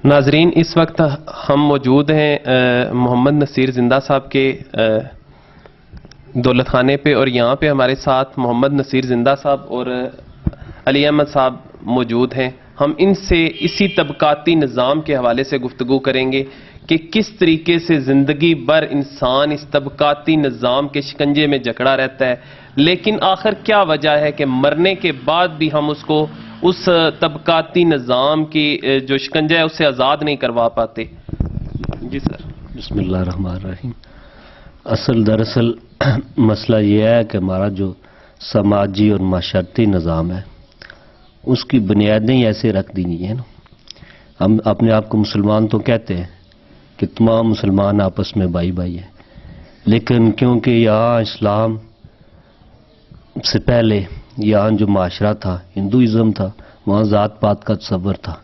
ناظرین، اس وقت ہم موجود ہیں محمد نصیر زندہ صاحب کے دولت خانے پہ، اور یہاں پہ ہمارے ساتھ محمد نصیر زندہ صاحب اور علی احمد صاحب موجود ہیں۔ ہم ان سے اسی طبقاتی نظام کے حوالے سے گفتگو کریں گے کہ کس طریقے سے زندگی بھر انسان اس طبقاتی نظام کے شکنجے میں جکڑا رہتا ہے، لیکن آخر کیا وجہ ہے کہ مرنے کے بعد بھی ہم اس کو اس طبقاتی نظام کی جو شکنجہ ہے اس سے آزاد نہیں کروا پاتے۔ جی سر۔ بسم اللہ الرحمن الرحیم۔ دراصل مسئلہ یہ ہے کہ ہمارا جو سماجی اور معاشرتی نظام ہے اس کی بنیادیں ایسے رکھ دی گئی ہیں نا۔ ہم اپنے آپ کو مسلمان تو کہتے ہیں کہ تمام مسلمان آپس میں بھائی بھائی ہیں، لیکن کیونکہ یہاں اسلام سے پہلے یہاں جو معاشرہ تھا، ہندوازم تھا، وہاں ذات پات کا تصور تھا،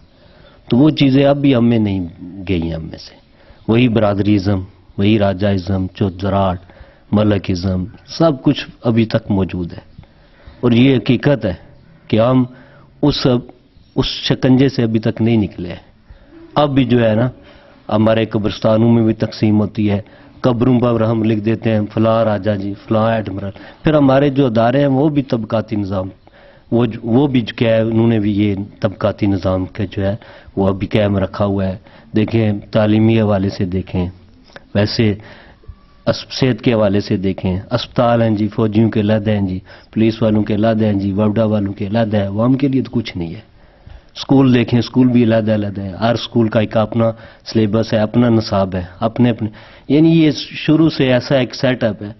تو وہ چیزیں اب بھی ہم میں نہیں گئی ہیں۔ ہم میں سے وہی برادریزم، وہی راجہ ازم، چودراٹ، ملک ازم، سب کچھ ابھی تک موجود ہے۔ اور یہ حقیقت ہے کہ ہم اس شکنجے سے ابھی تک نہیں نکلے ہیں۔ اب بھی جو ہے نا، ہمارے قبرستانوں میں بھی تقسیم ہوتی ہے، قبروں پر ہم لکھ دیتے ہیں فلاں راجہ جی، فلاں ایڈمرل۔ پھر ہمارے جو ادارے ہیں وہ بھی طبقاتی نظام، وہ بھی کیا ہے، انہوں نے بھی یہ طبقاتی نظام کا جو ہے وہ ابھی قائم رکھا ہوا ہے۔ دیکھیں تعلیمی حوالے سے دیکھیں، ویسے صحت کے حوالے سے دیکھیں، اسپتال ہیں جی، فوجیوں کے علیحدہ ہیں جی، پولیس والوں کے علیحدہ ہیں جی، وابڈا والوں کے علیحدہ ہے، عوام کے لیے تو کچھ نہیں ہے۔ اسکول دیکھیں، اسکول بھی علیحدہ علیحدہ ہے، ہر اسکول کا ایک اپنا سلیبس ہے، اپنا نصاب ہے، اپنے یعنی یہ شروع سے ایسا ایک سیٹ اپ ہے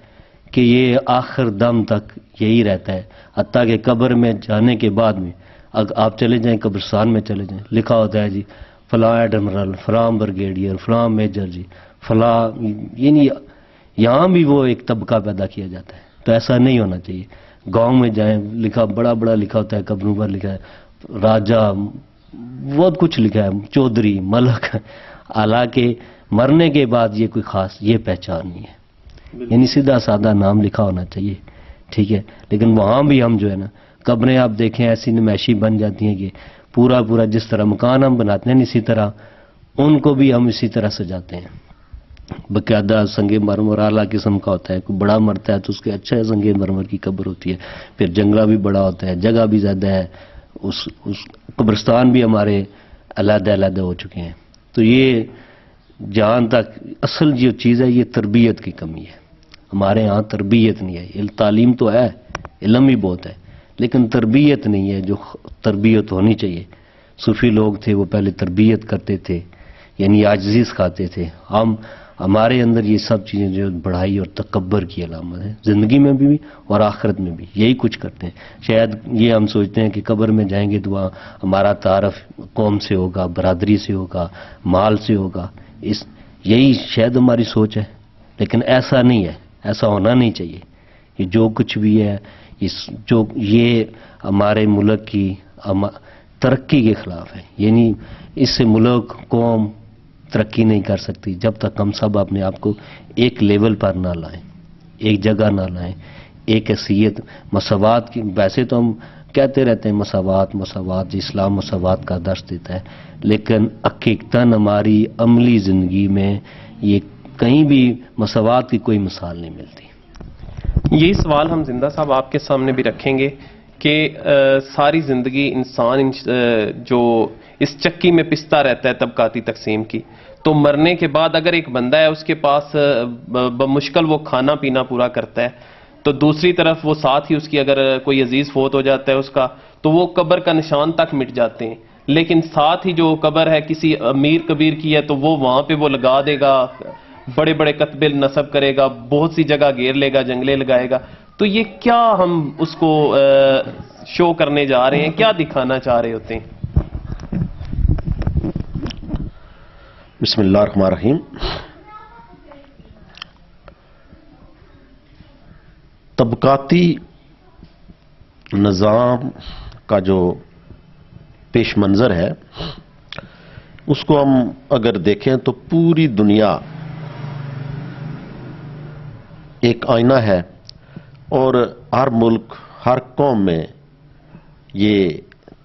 کہ یہ آخر دم تک یہی رہتا ہے، حتیٰ کہ قبر میں جانے کے بعد میں آپ چلے جائیں، قبرستان میں چلے جائیں، لکھا ہوتا ہے جی فلاں ایڈمرل، فلاں بریگیڈیئر، فلاں میجر جی، فلاں، یعنی یہاں بھی وہ ایک طبقہ پیدا کیا جاتا ہے۔ تو ایسا نہیں ہونا چاہیے۔ گاؤں میں جائیں، لکھا بڑا بڑا لکھا ہوتا ہے، قبروں پر لکھا ہے راجہ، بہت کچھ لکھا ہے، چودھری، ملک، حالانکہ مرنے کے بعد یہ کوئی خاص یہ پہچان نہیں ہے، یعنی سیدھا سادہ نام لکھا ہونا چاہیے، ٹھیک ہے۔ لیکن وہاں بھی ہم جو ہے نا، قبریں آپ دیکھیں ایسی نمائشی بن جاتی ہیں کہ پورا جس طرح مکان ہم بناتے ہیں اسی طرح ان کو بھی ہم اسی طرح سجاتے ہیں۔ باقاعدہ سنگ مرمر اعلیٰ قسم کا ہوتا ہے، کوئی بڑا مرتا ہے تو اس کے اچھا سنگ مرمر کی قبر ہوتی ہے، پھر جنگلہ بھی بڑا ہوتا ہے، جگہ بھی زیادہ ہے، اس قبرستان بھی ہمارے علیحدہ ہو چکے ہیں۔ تو یہ جہاں تک اصل جو چیز ہے یہ تربیت کی کمی ہے، ہمارے ہاں تربیت نہیں ہے۔ تعلیم تو ہے، علم بھی بہت ہے، لیکن تربیت نہیں ہے جو تربیت ہونی چاہیے۔ صوفی لوگ تھے وہ پہلے تربیت کرتے تھے، یعنی عاجزی سکھاتے تھے۔ ہمارے اندر یہ سب چیزیں جو بڑائی اور تکبر کی علامت ہے، زندگی میں بھی اور آخرت میں بھی یہی کچھ کرتے ہیں۔ شاید یہ ہم سوچتے ہیں کہ قبر میں جائیں گے تو وہاں ہمارا تعارف قوم سے ہوگا، برادری سے ہوگا، مال سے ہوگا، یہی شاید ہماری سوچ ہے، لیکن ایسا نہیں ہے، ایسا ہونا نہیں چاہیے۔ یہ جو کچھ بھی ہے یہ ہمارے ملک کی ترقی کے خلاف ہے، یعنی اس سے ملک، قوم ترقی نہیں کر سکتی جب تک ہم سب اپنے آپ کو ایک لیول پر نہ لائیں، ایک جگہ نہ لائیں، ایک حیثیت مساوات کی۔ ویسے تو ہم کہتے رہتے ہیں مساوات، اسلام مساوات کا درس دیتا ہے، لیکن حقیقتاً ہماری عملی زندگی میں یہ کہیں بھی مساوات کی کوئی مثال نہیں ملتی۔ یہی سوال ہم زندہ صاحب آپ کے سامنے بھی رکھیں گے کہ ساری زندگی انسان جو اس چکی میں پستا رہتا ہے طبقاتی تقسیم کی، تو مرنے کے بعد اگر ایک بندہ ہے اس کے پاس بمشکل وہ کھانا پینا پورا کرتا ہے، تو دوسری طرف وہ ساتھ ہی اس کی اگر کوئی عزیز فوت ہو جاتا ہے اس کا، تو وہ قبر کا نشان تک مٹ جاتے ہیں، لیکن ساتھ ہی جو قبر ہے کسی امیر کبیر کی ہے تو وہ وہاں پہ وہ لگا دے گا، بڑے بڑے کتبے نصب کرے گا، بہت سی جگہ گھیر لے گا، جنگلے لگائے گا۔ تو یہ کیا ہم اس کو شو کرنے جا رہے ہیں، کیا دکھانا چاہ رہے ہوتے ہیں؟ بسم اللہ الرحمن الرحیم۔ طبقاتی نظام کا جو پیش منظر ہے اس کو ہم اگر دیکھیں تو پوری دنیا ایک آئینہ ہے، اور ہر ملک، ہر قوم میں یہ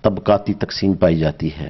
طبقاتی تقسیم پائی جاتی ہے۔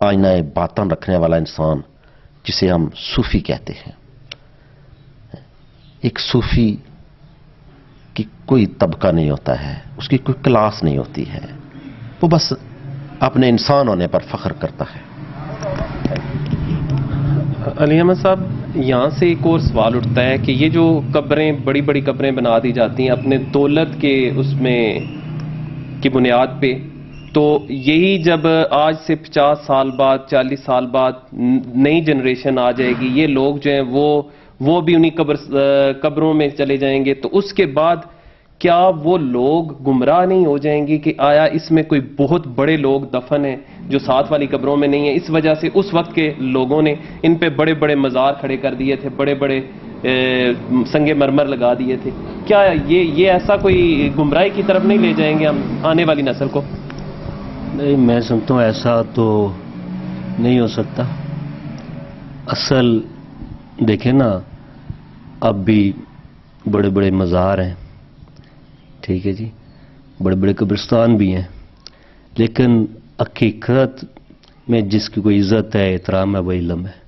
آئینہ باطن رکھنے والا انسان جسے ہم صوفی کہتے ہیں. ایک صوفی کی کوئی طبقہ نہیں ہوتا ہے, اس کی کوئی کلاس نہیں ہوتی ہے, وہ بس اپنے انسان ہونے پر فخر کرتا ہے. علی احمد صاحب, یہاں سے ایک اور سوال اٹھتا ہے کہ یہ جو قبریں, بڑی بڑی قبریں بنا دی جاتی ہیں اپنے دولت کے اس میں کی بنیاد پہ, تو یہی جب آج سے 50 سال بعد 40 سال بعد نئی جنریشن آ جائے گی, یہ لوگ جو ہیں وہ بھی انہی قبروں میں چلے جائیں گے, تو اس کے بعد کیا وہ لوگ گمراہ نہیں ہو جائیں گے کہ آیا اس میں کوئی بہت بڑے لوگ دفن ہیں جو ساتھ والی قبروں میں نہیں ہیں, اس وجہ سے اس وقت کے لوگوں نے ان پہ بڑے بڑے مزار کھڑے کر دیے تھے, بڑے بڑے سنگ مرمر لگا دیے تھے, کیا یہ ایسا کوئی گمراہی کی طرف نہیں لے جائیں گے ہم آنے والی نسل کو؟ نہیں, میں سمجھتا ہوں ایسا تو نہیں ہو سکتا. اصل دیکھیں نا, اب بھی بڑے بڑے مزار ہیں, ٹھیک ہے جی, بڑے بڑے قبرستان بھی ہیں, لیکن حقیقت میں جس کی کوئی عزت ہے, احترام ہے, وہ علم ہے.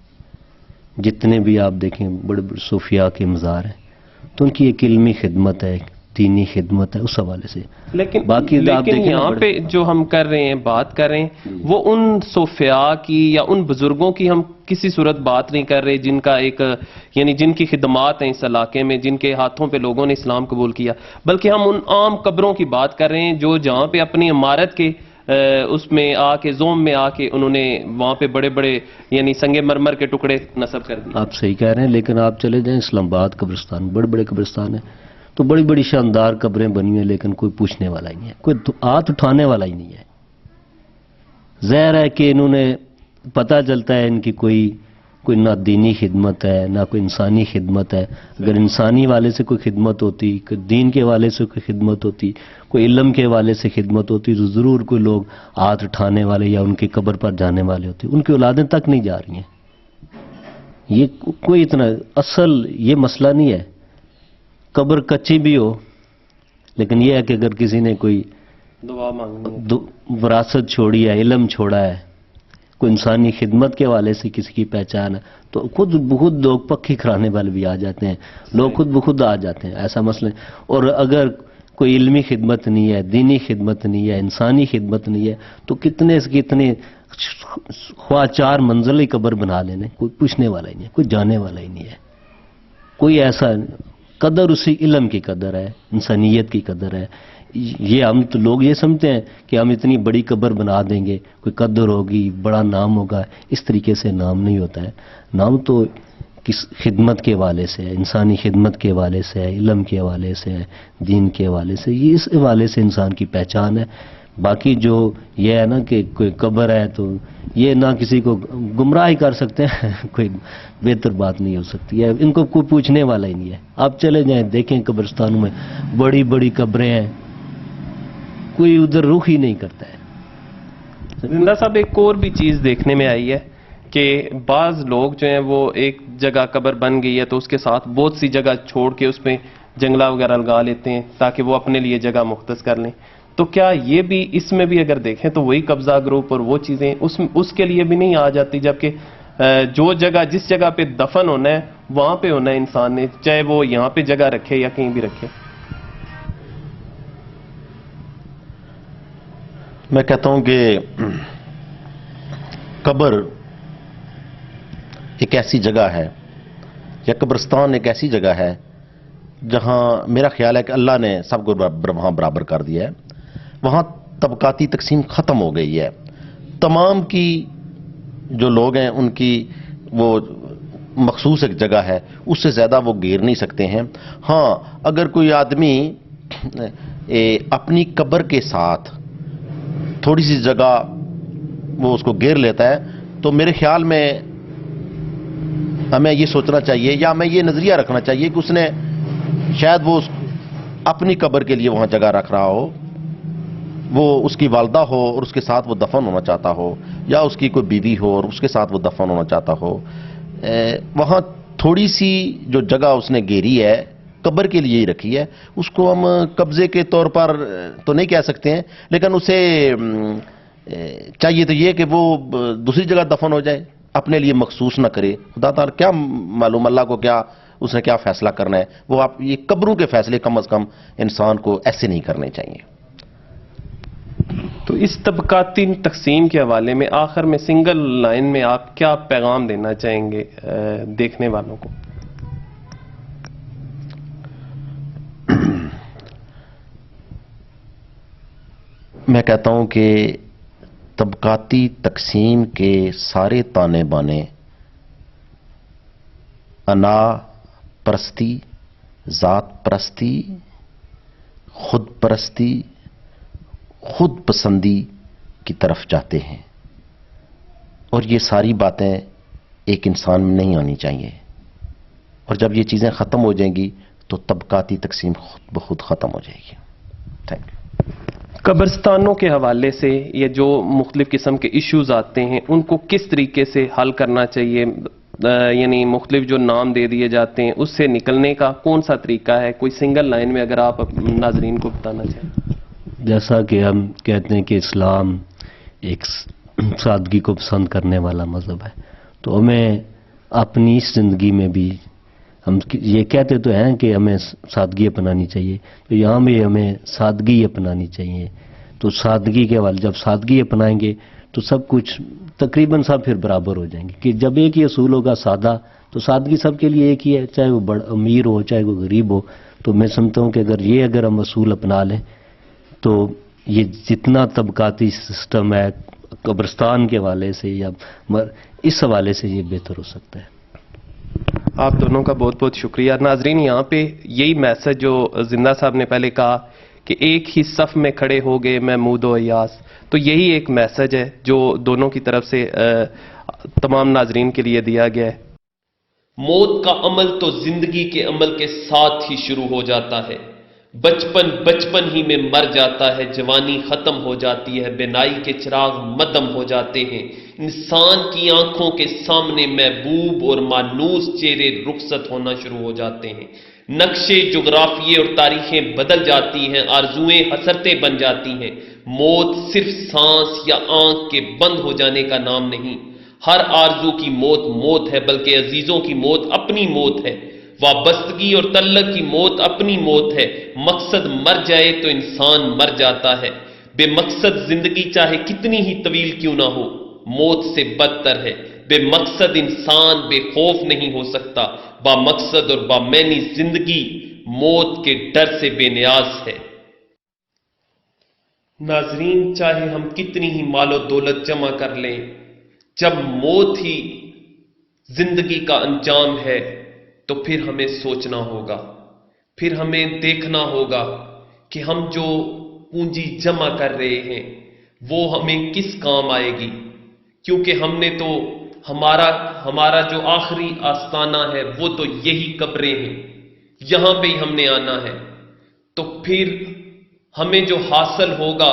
جتنے بھی آپ دیکھیں بڑے بڑے صوفیاء کے مزار ہیں, تو ان کی ایک علمی خدمت ہے, دینی خدمت ہے, اس حوالے سے. لیکن باقی یہاں پہ جو ہم کر رہے ہیں, بات کر رہے ہیں, وہ ان صوفیاء کی یا ان بزرگوں کی ہم کسی صورت بات نہیں کر رہے جن کا ایک یعنی جن کی خدمات ہیں اس علاقے میں, جن کے ہاتھوں پہ لوگوں نے اسلام قبول کیا, بلکہ ہم ان عام قبروں کی بات کر رہے ہیں جو جہاں پہ اپنی عمارت کے اس میں آ کے, زوم میں آ کے انہوں نے وہاں پہ بڑے بڑے یعنی سنگ مرمر کے ٹکڑے نصب کر دیے. آپ صحیح کہہ رہے ہیں, لیکن آپ چلے جائیں اسلام آباد قبرستان, بڑے بڑے قبرستان ہیں, تو بڑی بڑی شاندار قبریں بنی ہیں, لیکن کوئی پوچھنے والا ہی نہیں ہے, کوئی ہاتھ اٹھانے والا ہی نہیں ہے. ظاہر ہے کہ انہوں نے پتہ چلتا ہے ان کی کوئی نہ دینی خدمت ہے, نہ کوئی انسانی خدمت ہے. اگر انسانی والے سے کوئی خدمت ہوتی, کوئی دین کے والے سے کوئی خدمت ہوتی, کوئی علم کے والے سے خدمت ہوتی, تو ضرور کوئی لوگ ہاتھ اٹھانے والے یا ان کی قبر پر جانے والے ہوتے. ان کی اولادیں تک نہیں جا رہی ہیں. یہ کوئی اتنا اصل یہ مسئلہ نہیں ہے. قبر کچی بھی ہو, لیکن یہ ہے کہ اگر کسی نے کوئی دعا مانگنی, وراثت چھوڑی ہے, علم چھوڑا ہے, کوئی انسانی خدمت کے والے سے کسی کی پہچان ہے, تو خود بخود لوگ پکی کرانے والے بھی آ جاتے ہیں, لوگ خود بخود آ جاتے ہیں, ایسا مسئلہ. اور اگر کوئی علمی خدمت نہیں ہے, دینی خدمت نہیں ہے, انسانی خدمت نہیں ہے, تو کتنے خواہ 4 منزلی قبر بنا لینے, کوئی پوچھنے والا ہی نہیں ہے, کوئی جانے والا ہی نہیں ہے. کوئی ایسا قدر اسی علم کی قدر ہے, انسانیت کی قدر ہے. یہ ہم تو لوگ یہ سمجھتے ہیں کہ ہم اتنی بڑی قبر بنا دیں گے, کوئی قدر ہوگی, بڑا نام ہوگا. اس طریقے سے نام نہیں ہوتا ہے. نام تو کس خدمت کے حوالے سے ہے, انسانی خدمت کے حوالے سے ہے, علم کے حوالے سے ہے, دین کے حوالے سے. یہ اس حوالے سے انسان کی پہچان ہے. باقی جو یہ ہے نا کہ کوئی قبر ہے تو یہ نہ کسی کو گمراہ ہی کر سکتے ہیں, کوئی بہتر بات نہیں ہو سکتی ہے. ان کو کوئی پوچھنے والا ہی نہیں ہے. آپ چلے جائیں دیکھیں قبرستانوں میں بڑی بڑی قبریں ہیں, کوئی ادھر رخ ہی نہیں کرتا ہے. زندہ صاحب, ایک اور بھی چیز دیکھنے میں آئی ہے کہ بعض لوگ جو ہیں وہ ایک جگہ قبر بن گئی ہے تو اس کے ساتھ بہت سی جگہ چھوڑ کے اس پہ جنگلہ وغیرہ لگا لیتے ہیں تاکہ وہ اپنے لیے جگہ مختص کر لیں. تو کیا یہ بھی اس میں بھی اگر دیکھیں تو وہی قبضہ گروپ اور وہ چیزیں اس کے لیے بھی نہیں آ جاتی, جبکہ جو جگہ جس جگہ پہ دفن ہونا ہے وہاں پہ ہونا ہے انسان نے, چاہے وہ یہاں پہ جگہ رکھے یا کہیں بھی رکھے. میں کہتا ہوں کہ قبر ایک ایسی جگہ ہے, یا قبرستان ایک ایسی جگہ ہے جہاں میرا خیال ہے کہ اللہ نے سب کو وہاں برابر کر دیا ہے. وہاں طبقاتی تقسیم ختم ہو گئی ہے. تمام کی جو لوگ ہیں ان کی وہ مخصوص ایک جگہ ہے, اس سے زیادہ وہ گھیر نہیں سکتے ہیں. ہاں, اگر کوئی آدمی اپنی قبر کے ساتھ تھوڑی سی جگہ وہ اس کو گھیر لیتا ہے تو میرے خیال میں ہمیں یہ سوچنا چاہیے یا ہمیں یہ نظریہ رکھنا چاہیے کہ اس نے شاید وہ اپنی قبر کے لیے وہاں جگہ رکھ رہا ہو, وہ اس کی والدہ ہو اور اس کے ساتھ وہ دفن ہونا چاہتا ہو, یا اس کی کوئی بیوی ہو اور اس کے ساتھ وہ دفن ہونا چاہتا ہو. وہاں تھوڑی سی جو جگہ اس نے گھیری ہے قبر کے لیے ہی رکھی ہے, اس کو ہم قبضے کے طور پر تو نہیں کہہ سکتے ہیں, لیکن اسے چاہیے تو یہ کہ وہ دوسری جگہ دفن ہو جائے، اپنے لیے مخصوص نہ کرے. خدا تعالیٰ کیا معلوم اللہ کو کیا اس نے کیا فیصلہ کرنا ہے. وہ آپ یہ قبروں کے فیصلے کم از کم انسان کو ایسے نہیں کرنے چاہیے. تو اس طبقاتی تقسیم کے حوالے میں آخر میں سنگل لائن میں آپ کیا پیغام دینا چاہیں گے دیکھنے والوں کو؟ میں کہتا ہوں کہ طبقاتی تقسیم کے سارے تانے بانے انا پرستی، ذات پرستی، خود پرستی، خود پسندی کی طرف جاتے ہیں، اور یہ ساری باتیں ایک انسان میں نہیں آنی چاہیے. اور جب یہ چیزیں ختم ہو جائیں گی تو طبقاتی تقسیم خود بخود ختم ہو جائے گی. Thank you. قبرستانوں کے حوالے سے یہ جو مختلف قسم کے ایشوز آتے ہیں ان کو کس طریقے سے حل کرنا چاہیے؟ یعنی مختلف جو نام دے دیے جاتے ہیں اس سے نکلنے کا کون سا طریقہ ہے؟ کوئی سنگل لائن میں اگر آپ ناظرین کو بتانا چاہیں. جیسا کہ ہم کہتے ہیں کہ اسلام ایک سادگی کو پسند کرنے والا مذہب ہے، تو ہمیں اپنی اس زندگی میں بھی ہم یہ کہتے تو ہیں کہ ہمیں سادگی اپنانی چاہیے، تو یہاں بھی ہمیں سادگی اپنانی چاہیے. تو سادگی کے حوالے جب سادگی اپنائیں گے تو سب کچھ تقریباً سب پھر برابر ہو جائیں گے. کہ جب ایک ہی اصول ہوگا سادہ، تو سادگی سب کے لیے ایک ہی ہے، چاہے وہ بڑا امیر ہو چاہے وہ غریب ہو. تو میں سمجھتا ہوں کہ اگر ہم اصول اپنا لیں تو یہ جتنا طبقاتی سسٹم ہے قبرستان کے حوالے سے یا اس حوالے سے یہ بہتر ہو سکتا ہے. آپ دونوں کا بہت بہت شکریہ. ناظرین یہاں پہ یہی میسج جو زندہ صاحب نے پہلے کہا کہ ایک ہی صف میں کھڑے ہو گئے محمود و ایاز، تو یہی ایک میسج ہے جو دونوں کی طرف سے تمام ناظرین کے لیے دیا گیا ہے. موت کا عمل تو زندگی کے عمل کے ساتھ ہی شروع ہو جاتا ہے. بچپن ہی میں مر جاتا ہے، جوانی ختم ہو جاتی ہے، بینائی کے چراغ مدم ہو جاتے ہیں، انسان کی آنکھوں کے سامنے محبوب اور مانوس چہرے رخصت ہونا شروع ہو جاتے ہیں، نقشے جغرافیے اور تاریخیں بدل جاتی ہیں، آرزویں حسرتیں بن جاتی ہیں. موت صرف سانس یا آنکھ کے بند ہو جانے کا نام نہیں. ہر آرزو کی موت موت ہے، بلکہ عزیزوں کی موت اپنی موت ہے. وابستگی اور تعلق کی موت اپنی موت ہے. مقصد مر جائے تو انسان مر جاتا ہے. بے مقصد زندگی چاہے کتنی ہی طویل کیوں نہ ہو موت سے بدتر ہے. بے مقصد انسان بے خوف نہیں ہو سکتا. با مقصد اور با معنی زندگی موت کے ڈر سے بے نیاز ہے. ناظرین چاہے ہم کتنی ہی مال و دولت جمع کر لیں، جب موت ہی زندگی کا انجام ہے تو پھر ہمیں سوچنا ہوگا، پھر ہمیں دیکھنا ہوگا کہ ہم جو پونجی جمع کر رہے ہیں وہ ہمیں کس کام آئے گی. کیونکہ ہم نے تو ہمارا جو آخری آستانہ ہے وہ تو یہی قبریں ہیں، یہاں پہ ہی ہم نے آنا ہے. تو پھر ہمیں جو حاصل ہوگا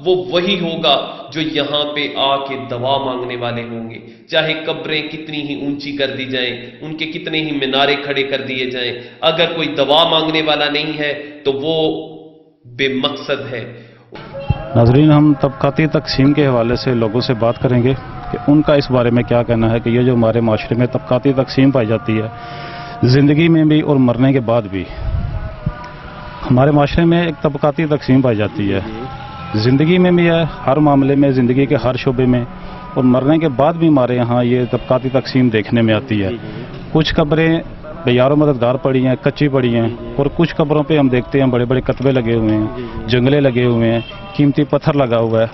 وہ وہی ہوگا جو یہاں پہ آ کے دعا مانگنے والے ہوں گے. چاہے قبریں کتنی ہی اونچی کر دی جائیں، ان کے کتنے ہی مینارے کھڑے کر دیے جائیں، اگر کوئی دعا مانگنے والا نہیں ہے تو وہ بے مقصد ہے. ناظرین ہم طبقاتی تقسیم کے حوالے سے لوگوں سے بات کریں گے کہ ان کا اس بارے میں کیا کہنا ہے کہ یہ جو ہمارے معاشرے میں طبقاتی تقسیم پائی جاتی ہے زندگی میں بھی اور مرنے کے بعد بھی. ہمارے معاشرے میں ایک طبقاتی تقسیم پائی جاتی ہے، زندگی میں بھی ہے، ہر معاملے میں، زندگی کے ہر شعبے میں، اور مرنے کے بعد بھی ہمارے یہاں یہ طبقاتی تقسیم دیکھنے میں آتی ہے. کچھ قبریں بے یار و مددگار پڑی ہیں، کچی پڑی ہیں، اور کچھ قبروں پہ ہم دیکھتے ہیں بڑے بڑے کتبے لگے ہوئے ہیں، جنگلے لگے ہوئے ہیں، قیمتی پتھر لگا ہوا ہے.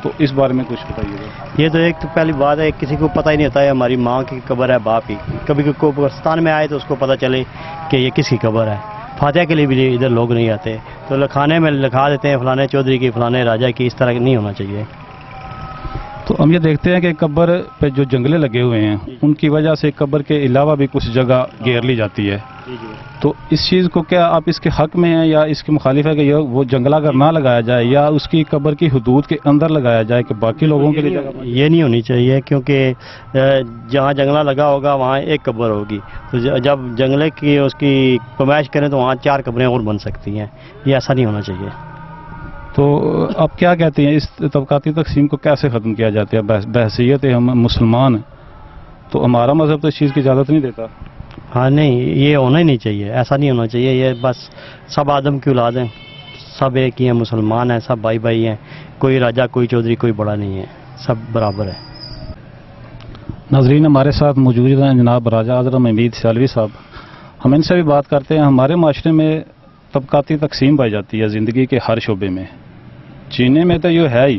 تو اس بارے میں کچھ بتائیے گا. یہ تو ایک تو پہلی بات ہے، کسی کو پتہ ہی نہیں ہوتا ہے ہماری ماں کی قبر ہے، باپ کی. کبھی قبرستان میں آئے تو اس کو پتہ چلے کہ یہ کس کی قبر ہے. فاتحہ کے لیے بھی ادھر لوگ نہیں آتے، تو لکھانے میں لکھا دیتے ہیں فلانے چودھری کی، فلانے راجہ کی. اس طرح نہیں ہونا چاہیے. تو ہم یہ دیکھتے ہیں کہ قبر پہ جو جنگلے لگے ہوئے ہیں ان کی وجہ سے قبر کے علاوہ بھی کچھ جگہ گھیر لی جاتی ہے. تو اس چیز کو کیا آپ اس کے حق میں ہیں یا اس کے مخالف ہے کہ یہ وہ جنگلہ اگر نہ لگایا جائے یا اس کی قبر کی حدود کے اندر لگایا جائے کہ باقی لوگوں کے لیے؟ یہ نہیں ہونی چاہیے، کیونکہ جہاں جنگلہ لگا ہوگا وہاں ایک قبر ہوگی. تو جب جنگلے کی اس کی پیمائش کریں تو وہاں 4 قبریں اور بن سکتی ہیں. یہ ایسا نہیں ہونا چاہیے. تو آپ کیا کہتے ہیں اس طبقاتی تقسیم کو کیسے ختم کیا جاتا ہے؟ بحیثیت ہم مسلمان ہیں تو ہمارا مذہب تو اس چیز کی اجازت نہیں دیتا. ہاں نہیں، یہ ہونا ہی نہیں چاہیے، ایسا نہیں ہونا چاہیے. یہ بس سب آدم کی اولاد ہیں، سب ایک ہی ہیں، مسلمان ہیں، سب بھائی بھائی ہیں. کوئی راجہ، کوئی چودھری، کوئی بڑا نہیں ہے، سب برابر ہے. ناظرین، ہمارے ساتھ موجود ہیں جناب راجہ اعظم حمید سیالوی صاحب. ہم ان سے بھی بات کرتے ہیں. ہمارے معاشرے میں طبقاتی تقسیم پائی جاتی ہے زندگی کے ہر شعبے میں. جینے میں تو یہ ہے ہی،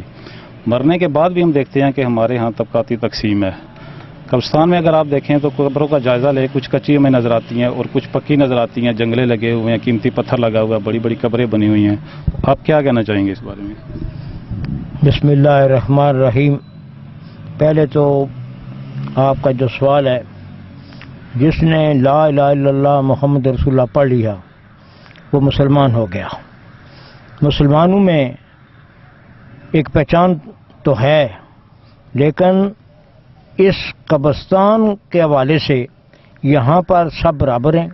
مرنے کے بعد بھی ہم دیکھتے ہیں کہ ہمارے ہاں طبقاتی تقسیم ہے. قبرستان میں اگر آپ دیکھیں تو قبروں کا جائزہ لے، کچھ کچی ہمیں نظر آتی ہیں اور کچھ پکی نظر آتی ہیں، جنگلے لگے ہوئے ہیں، قیمتی پتھر لگا ہوا ہے، بڑی بڑی قبریں بنی ہوئی ہیں. آپ کیا کہنا چاہیں گے اس بارے میں؟ بسم اللہ الرحمن الرحیم. پہلے تو آپ کا جو سوال ہے، جس نے لا الہ الا اللہ محمد رسول اللہ پڑھ لیا وہ مسلمان ہو گیا. مسلمانوں میں ایک پہچان تو ہے، لیکن اس قبرستان کے حوالے سے یہاں پر سب برابر ہیں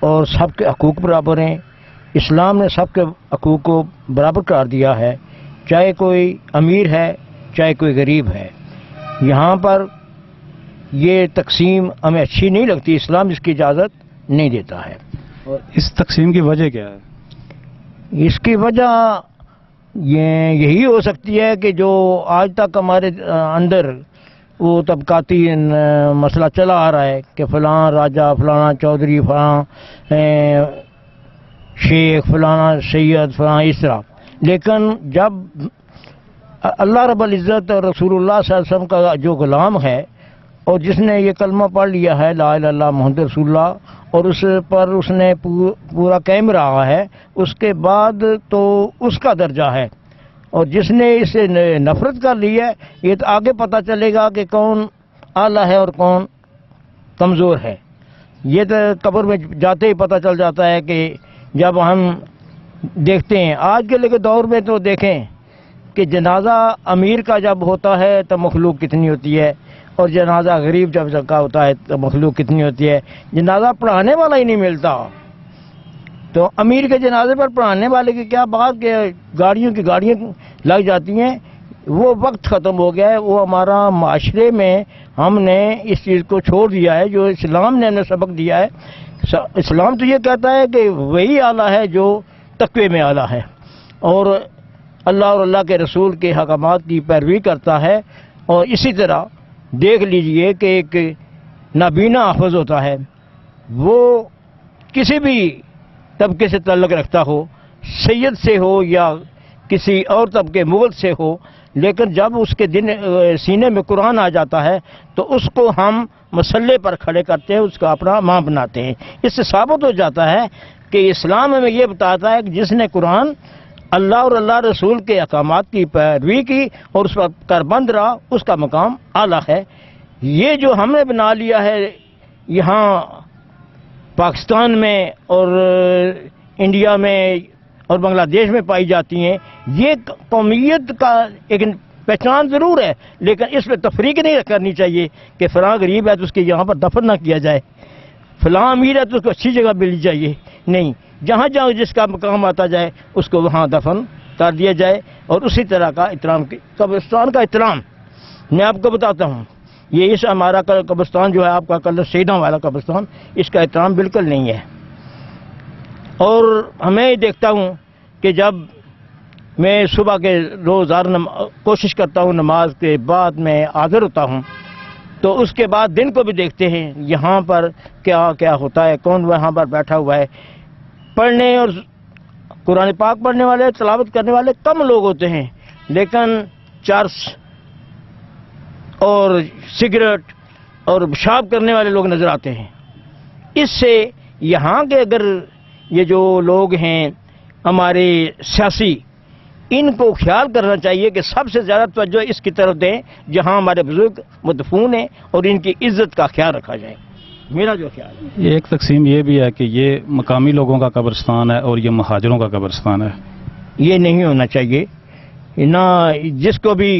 اور سب کے حقوق برابر ہیں. اسلام نے سب کے حقوق کو برابر قرار دیا ہے، چاہے کوئی امیر ہے چاہے کوئی غریب ہے. یہاں پر یہ تقسیم ہمیں اچھی نہیں لگتی، اسلام اس کی اجازت نہیں دیتا ہے. اور اس تقسیم کی وجہ کیا ہے؟ اس کی وجہ یہی ہو سکتی ہے کہ جو آج تک ہمارے اندر وہ طبقاتی مسئلہ چلا آ رہا ہے کہ فلاں راجہ، فلاں چودھری، فلاں شیخ، فلاں سید، فلاں اس طرح. لیکن جب اللہ رب العزت اور رسول اللہ صلی اللہ علیہ وسلم کا جو غلام ہے اور جس نے یہ کلمہ پڑھ لیا ہے لا الہ الا اللہ محمد رسول اللہ، اور اس پر اس نے پورا قائم رہا ہے، اس کے بعد تو اس کا درجہ ہے. اور جس نے اسے نفرت کر لی ہے، یہ تو آگے پتہ چلے گا کہ کون اعلیٰ ہے اور کون کمزور ہے. یہ تو قبر میں جاتے ہی پتہ چل جاتا ہے کہ جب ہم دیکھتے ہیں آج کے دور میں تو دیکھیں کہ جنازہ امیر کا جب ہوتا ہے تو مخلوق کتنی ہوتی ہے، اور جنازہ غریب جب کا ہوتا ہے تو مخلوق کتنی ہوتی ہے. جنازہ پڑھانے والا ہی نہیں ملتا، تو امیر کے جنازے پر پڑھانے والے کی کیا بات کہ گاڑیوں کی گاڑیاں لگ جاتی ہیں. وہ وقت ختم ہو گیا ہے. وہ ہمارا معاشرے میں ہم نے اس چیز کو چھوڑ دیا ہے جو اسلام نے ہمیں سبق دیا ہے. اسلام تو یہ کہتا ہے کہ وہی اعلیٰ ہے جو تقوی میں اعلیٰ ہے اور اللہ اور اللہ کے رسول کے حکامات کی پیروی کرتا ہے. اور اسی طرح دیکھ لیجئے کہ ایک نابینا حافظ ہوتا ہے، وہ کسی بھی طبقے سے تعلق رکھتا ہو، سید سے ہو یا کسی اور طبقے مغل سے ہو، لیکن جب اس کے سینے میں قرآن آ جاتا ہے تو اس کو ہم مسلح پر کھڑے کرتے ہیں، اس کا اپنا ماں بناتے ہیں. اس سے ثابت ہو جاتا ہے کہ اسلام ہمیں یہ بتاتا ہے کہ جس نے قرآن، اللہ اور اللہ رسول کے احکامات کی پیروی کی اور اس پر کاربند رہا، اس کا مقام اعلیٰ ہے. یہ جو ہم نے بنا لیا ہے یہاں پاکستان میں اور انڈیا میں اور بنگلہ دیش میں پائی جاتی ہیں، یہ قومیت کا ایک پہچان ضرور ہے، لیکن اس پہ تفریق نہیں کرنی چاہیے کہ فلاں غریب ہے تو اس کے یہاں پر دفن نہ کیا جائے، فلاں امیر ہے تو اس کو اچھی جگہ ملنی چاہیے. نہیں، جہاں جہاں جس کا مقام آتا جائے اس کو وہاں دفن کر دیا جائے. اور اسی طرح کا احترام، قبرستان کا احترام میں آپ کو بتاتا ہوں. یہ اس ہمارا قبرستان جو ہے آپ کا کلر سیدہ والا قبرستان، اس کا احترام بالکل نہیں ہے. اور ہمیں دیکھتا ہوں کہ جب میں صبح کے روزانہ کوشش کرتا ہوں نماز کے بعد میں حاضر ہوتا ہوں، تو اس کے بعد دن کو بھی دیکھتے ہیں یہاں پر کیا کیا ہوتا ہے، کون وہاں پر بیٹھا ہوا ہے. پڑھنے اور قرآن پاک پڑھنے والے، تلاوت کرنے والے کم لوگ ہوتے ہیں، لیکن چرس اور سگریٹ اور پیشاب کرنے والے لوگ نظر آتے ہیں. اس سے یہاں کے اگر یہ جو لوگ ہیں ہمارے سیاسی، ان کو خیال کرنا چاہیے کہ سب سے زیادہ توجہ اس کی طرف دیں جہاں ہمارے بزرگ مدفون ہیں اور ان کی عزت کا خیال رکھا جائے. میرا جو خیال ہے ایک تقسیم یہ بھی ہے کہ یہ مقامی لوگوں کا قبرستان ہے اور یہ مہاجروں کا قبرستان ہے. یہ نہیں ہونا چاہیے. نہ جس کو بھی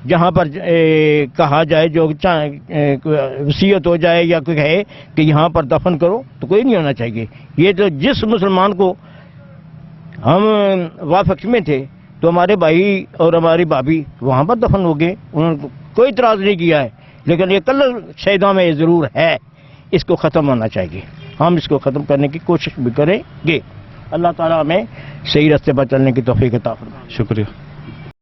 جہاں پر کہا جائے، جو وصیت ہو جائے یا کوئی کہے کہ یہاں پر دفن کرو، تو کوئی نہیں ہونا چاہیے. یہ تو جس مسلمان کو ہم وافق میں تھے تو ہمارے بھائی اور ہماری بھابھی وہاں پر دفن ہو گئے، انہوں نے کوئی اعتراض نہیں کیا ہے، لیکن یہ کلر شہیدوں میں ضرور ہے، اس کو ختم ہونا چاہیے، ہم اس کو ختم کرنے کی کوشش بھی کریں گے۔ اللہ تعالیٰ ہمیں صحیح راستے پر چلنے کی توفیق عطا فرمائے۔ شکریہ۔